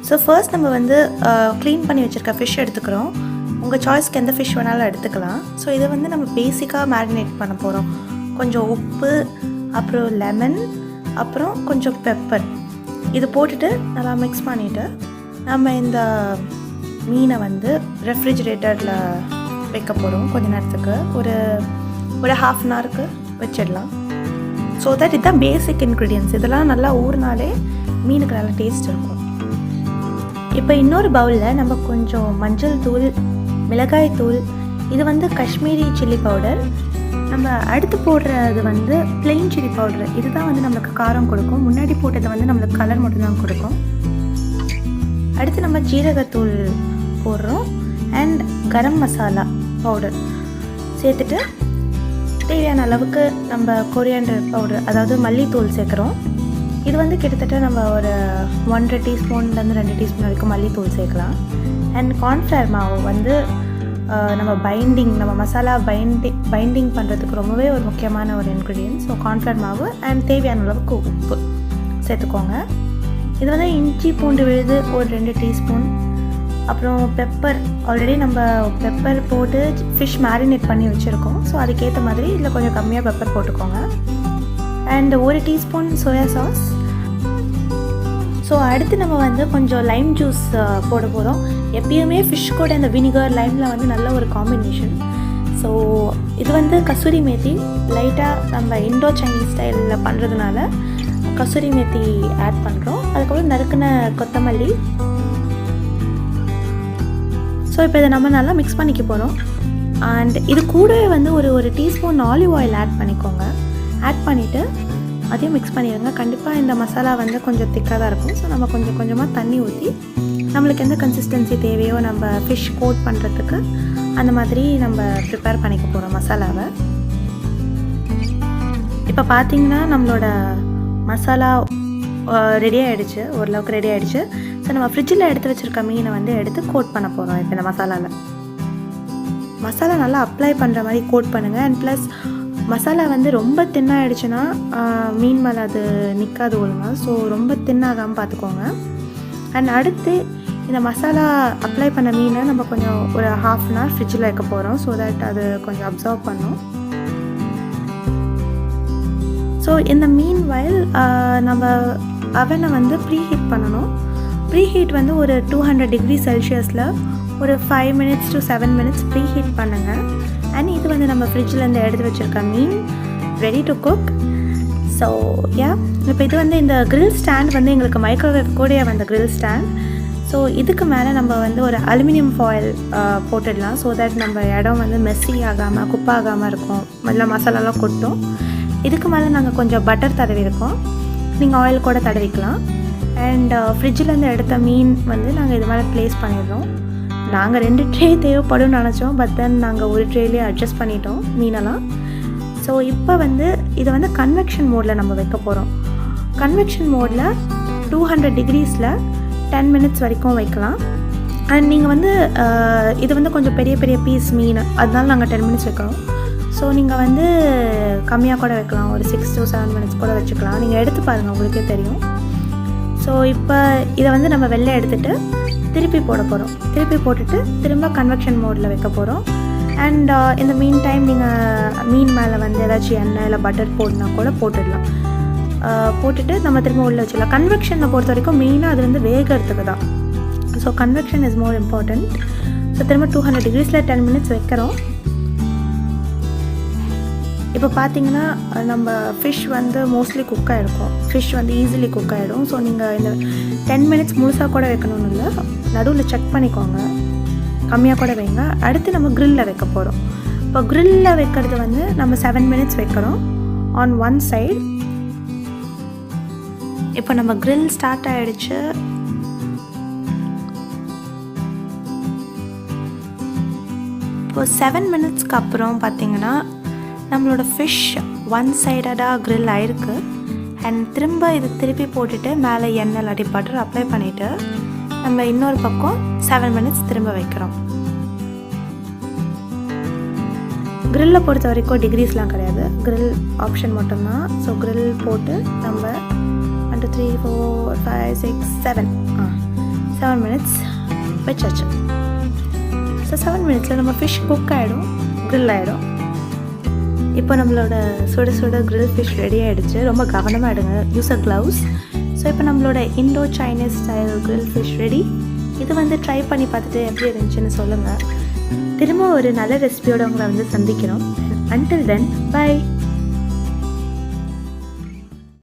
So first நம்ம வந்து clean பண்ணி வச்சுருக்க ஃபிஷ் எடுத்துக்கிறோம். உங்கள் சாய்ஸ்க்கு எந்த ஃபிஷ் வேணாலும் எடுத்துக்கலாம். ஸோ இதை வந்து நம்ம பேசிக்காக மேரினேட் பண்ண போகிறோம். கொஞ்சம் உப்பு, அப்புறம் லெமன், அப்புறம் கொஞ்சம் பெப்பர் இது போட்டுட்டு நல்லா மிக்ஸ் பண்ணிவிட்டு நம்ம இந்த மீனை வந்து ரெஃப்ரிஜிரேட்டரில் வைக்க போகிறோம். கொஞ்ச நேரத்துக்கு ஒரு ஹாஃப் அன் ஹவருக்கு வச்சிடலாம். ஸோ தட் இதுதான் பேசிக் இன்க்ரீடியன்ட்ஸ். இதெல்லாம் நல்லா ஊறினாலே மீனுக்கு நல்லா டேஸ்ட் இருக்கும். இப்போ இன்னொரு பவுலில் நம்ம கொஞ்சம் மஞ்சள் தூள், மிளகாய் தூள், இது வந்து காஷ்மீரி சில்லி பவுடர், நம்ம அடுத்து போடுறது வந்து பிளெயின் சில்லி பவுடர். இதுதான் வந்து நம்மளுக்கு காரம் கொடுக்கும். முன்னாடி போட்டது வந்து நம்மளுக்கு கலர் மட்டும்தான் கொடுக்கும். அடுத்து நம்ம ஜீரகத்தூள் போடுறோம் அண்ட் கரம் மசாலா பவுடர் சேர்த்துட்டு தேவையான அளவுக்கு நம்ம கொரியாண்டர் பவுடர், அதாவது மல்லித்தூள் சேர்க்குறோம். இது வந்து கிட்டத்தட்ட நம்ம ஒரு 1.5 டீஸ்பூன்லேருந்து 2 டீஸ்பூன் வரைக்கும் மல்லித்தூள் சேர்க்கலாம். அண்ட் கார்ன்ஃப்ளவர் மாவு வந்து நம்ம மசாலா பைண்டிங் பண்ணுறதுக்கு ரொம்பவே ஒரு முக்கியமான ஒரு இன்க்ரீடியன்ட். ஸோ கார்ன்ஃப்ளவர் மாவு அண்ட் தேவையான அளவுக்கு உப்பு சேர்த்துக்கோங்க. இது வந்து இஞ்சி பூண்டு விழுது ஒரு 2 டீஸ்பூன், அப்புறம் பெப்பர், ஆல்ரெடி நம்ம பெப்பர் போட்டு ஃபிஷ் மேரினேட் பண்ணி வச்சுருக்கோம். ஸோ அதுக்கேற்ற மாதிரி இதில் கொஞ்சம் கம்மியாக பெப்பர் போட்டுக்கோங்க. And 1 teaspoon soya sauce. So அடுத்து நம்ம வந்து கொஞ்சம் லைம் ஜூஸ் போட போகிறோம். எப்பயுமே ஃபிஷ் கூட இந்த வினிகர் லைமில் வந்து நல்ல ஒரு காம்பினேஷன். ஸோ இது வந்து கசூரி மேத்தி, லைட்டாக நம்ம இண்டோ சைனீஸ் ஸ்டைலில் பண்ணுறதுனால கசூரி மேத்தி ஆட் பண்ணுறோம். அதுக்கப்புறம் நறுக்கின கொத்தமல்லி. ஸோ இப்போ இதை நம்ம நல்லா மிக்ஸ் பண்ணிக்க போகிறோம். அண்ட் இது கூடவே வந்து ஒரு டீஸ்பூன் ஆலிவ் ஆயில் ஆட் பண்ணிக்கோங்க. ஆட் பண்ணிவிட்டு அதையும் மிக்ஸ் பண்ணிடுங்க. கண்டிப்பாக இந்த மசாலா வந்து கொஞ்சம் திக்காக தான் இருக்கும். ஸோ நம்ம கொஞ்சம் கொஞ்சமாக தண்ணி ஊற்றி நம்மளுக்கு எந்த கன்சிஸ்டன்சி தேவையோ நம்ம ஃபிஷ் கோட் பண்ணுறதுக்கு அந்த மாதிரி நம்ம ப்ரிப்பேர் பண்ணிக்க போகிறோம் மசாலாவை. இப்போ பார்த்திங்கன்னா நம்மளோட மசாலா ரெடி ஆகிடுச்சு, ஓரளவுக்கு ரெடி ஆகிடுச்சு. ஸோ நம்ம ஃப்ரிட்ஜில் எடுத்து வச்சுருக்க மீனை வந்து எடுத்து கோட் பண்ண போகிறோம். இப்போ இந்த மசாலா நல்லா அப்ளை பண்ணுற மாதிரி கோட் பண்ணுங்கள். அண்ட் ப்ளஸ் மசாலா வந்து ரொம்ப தின்னாகிடுச்சுன்னா மீன் மேலே அது நிற்காது ஒழுங்கா. ஸோ ரொம்ப தின்னாகாமல் பார்த்துக்கோங்க. அண்ட் அடுத்து இந்த மசாலா அப்ளை பண்ண மீனை நம்ம கொஞ்சம் ஒரு ஹாஃப் அன் ஹவர் ஃப்ரிட்ஜில் வைக்க போகிறோம். ஸோ தட் அது கொஞ்சம் அப்சர்வ் பண்ணும். ஸோ இந்த மீன் வயல் நம்ம அவனை வந்து ப்ரீஹீட் பண்ணணும். ப்ரீஹீட் வந்து ஒரு 200 டிகிரி செல்சியஸில் ஒரு 5 minutes to 7 minutes ப்ரீஹீட் பண்ணுங்கள். அண்ட் இது வந்து நம்ம ஃப்ரிட்ஜிலேருந்து எடுத்து வச்சுருக்க மீன் ரெடி டு குக். ஸோ இப்போ இது வந்து இந்த கிரில் ஸ்டாண்ட் வந்து எங்களுக்கு மைக்ரோவேவ் கூடயே வந்த கிரில் ஸ்டாண்ட். ஸோ இதுக்கு மேலே நம்ம வந்து ஒரு அலுமினியம் ஃபாயில் போட்டுடலாம். ஸோ தட் நம்ம இடம் வந்து மெஸ்ஸி ஆகாமல் குப்பாகாமல் இருக்கும், நல்லா மசாலாலாம் கொட்டும். இதுக்கு மேலே நாங்கள் கொஞ்சம் பட்டர் தடவி இருக்கோம். நீங்கள் ஆயில் கூட தடவிக்கலாம். அண்ட் ஃப்ரிட்ஜிலேருந்து எடுத்த மீன் வந்து நாங்கள் இது மேலே ப்ளேஸ் பண்ணிடுறோம். நாங்கள் 2 ட்ரே தேவைப்படும்னு நினச்சோம். பட் தென் நாங்கள் ஒரு ட்ரேலேயே அட்ஜஸ்ட் பண்ணிட்டோம் மீனெல்லாம். ஸோ இப்போ வந்து இதை வந்து கன்வெக்ஷன் மோடில் நம்ம வைக்க போகிறோம். கன்வெக்ஷன் மோடில் 200 டிகிரிஸில் 10 minutes வரைக்கும் வைக்கலாம். அண்ட் நீங்கள் வந்து இது வந்து கொஞ்சம் பெரிய பெரிய பீஸ் மீன், அதனால நாங்கள் 10 minutes வைக்கிறோம். ஸோ நீங்கள் வந்து கம்மியாக கூட வைக்கலாம், ஒரு 6 to 7 minutes கூட வச்சுக்கலாம். நீங்கள் எடுத்து பாருங்கள், உங்களுக்கே தெரியும். ஸோ இப்போ இதை வந்து நம்ம வெளில எடுத்துகிட்டு திருப்பி போட போகிறோம். திருப்பி போட்டுட்டு திரும்ப கன்வெக்ஷன் மோடில் வைக்க போகிறோம். அண்ட் இந்த மீன் டைம் நீங்கள் மீன் மேலே வந்து ஏதாச்சும் எண்ணெய் இல்லை பட்டர் போடனா கூட போட்டுடலாம். போட்டுட்டு நம்ம திரும்ப உள்ளே வச்சிடலாம். கன்வெக்ஷனை பொறுத்த வரைக்கும் மெயினாக அது வந்து வேகிறதுக்கு தான். So convection is more important. So திரும்ப 200 டிகிரிஸில் 10 minutes வைக்கிறோம். இப்போ பார்த்தீங்கன்னா நம்ம ஃபிஷ் வந்து மோஸ்ட்லி குக் ஆகிருக்கும். ஃபிஷ் வந்து ஈஸிலி குக் ஆகிடும். ஸோ நீங்கள் இந்த 10 minutes முழுசாக கூட வைக்கணும்னு இல்லை, நடுவில் செக் பண்ணிக்கோங்க, கம்மியாக கூட வைங்க. அடுத்து நம்ம க்ரில்லில் வைக்க போகிறோம். இப்போ க்ரில்லில் வைக்கிறது வந்து நம்ம 7 minutes வைக்கிறோம் ஆன் ஒன் சைடு. இப்போ நம்ம க்ரில் ஸ்டார்ட் ஆகிடுச்சு. இப்போ 7 minutesக்கு அப்புறம் பார்த்திங்கன்னா நம்மளோட ஃபிஷ் ஒன் சைடடாக க்ரில் ஆகிருக்கு. அண்ட் திரும்ப இது திருப்பி போட்டுட்டு மேலே எண்ணெய் இல்லாட்டி பட்டர் அப்ளை பண்ணிவிட்டு நம்ம இன்னொரு பக்கம் 7 minutes திரும்ப வைக்கிறோம். க்ரில்லை பொறுத்த வரைக்கும் டிகிரிஸ்லாம் கிடையாது, க்ரில் ஆப்ஷன் மட்டும்தான். ஸோ க்ரில் போட்டு நம்ம 1 2 3 4 5 6 7 7 மினிட்ஸ் வச்சாச்சு. ஸோ 7 மினிட்ஸில் நம்ம ஃபிஷ் குக் ஆகிடும், க்ரில் ஆகிடும். இப்போ நம்மளோட சுட சுட க்ரில் ஃபிஷ் ரெடி ஆகிடுச்சு. ரொம்ப கவனமாக எடுங்க, யூஸ் அ க்ளவுஸ். ஸோ இப்போ நம்மளோட Indo Chinese style grill fish ready. இது வந்து ட்ரை பண்ணி பார்த்துட்டு எப்படி இருந்துச்சுன்னு சொல்லுங்கள். திரும்ப ஒரு நல்ல ரெசிபியோடு உங்களை வந்து சந்திக்கிறோம். Until then, bye.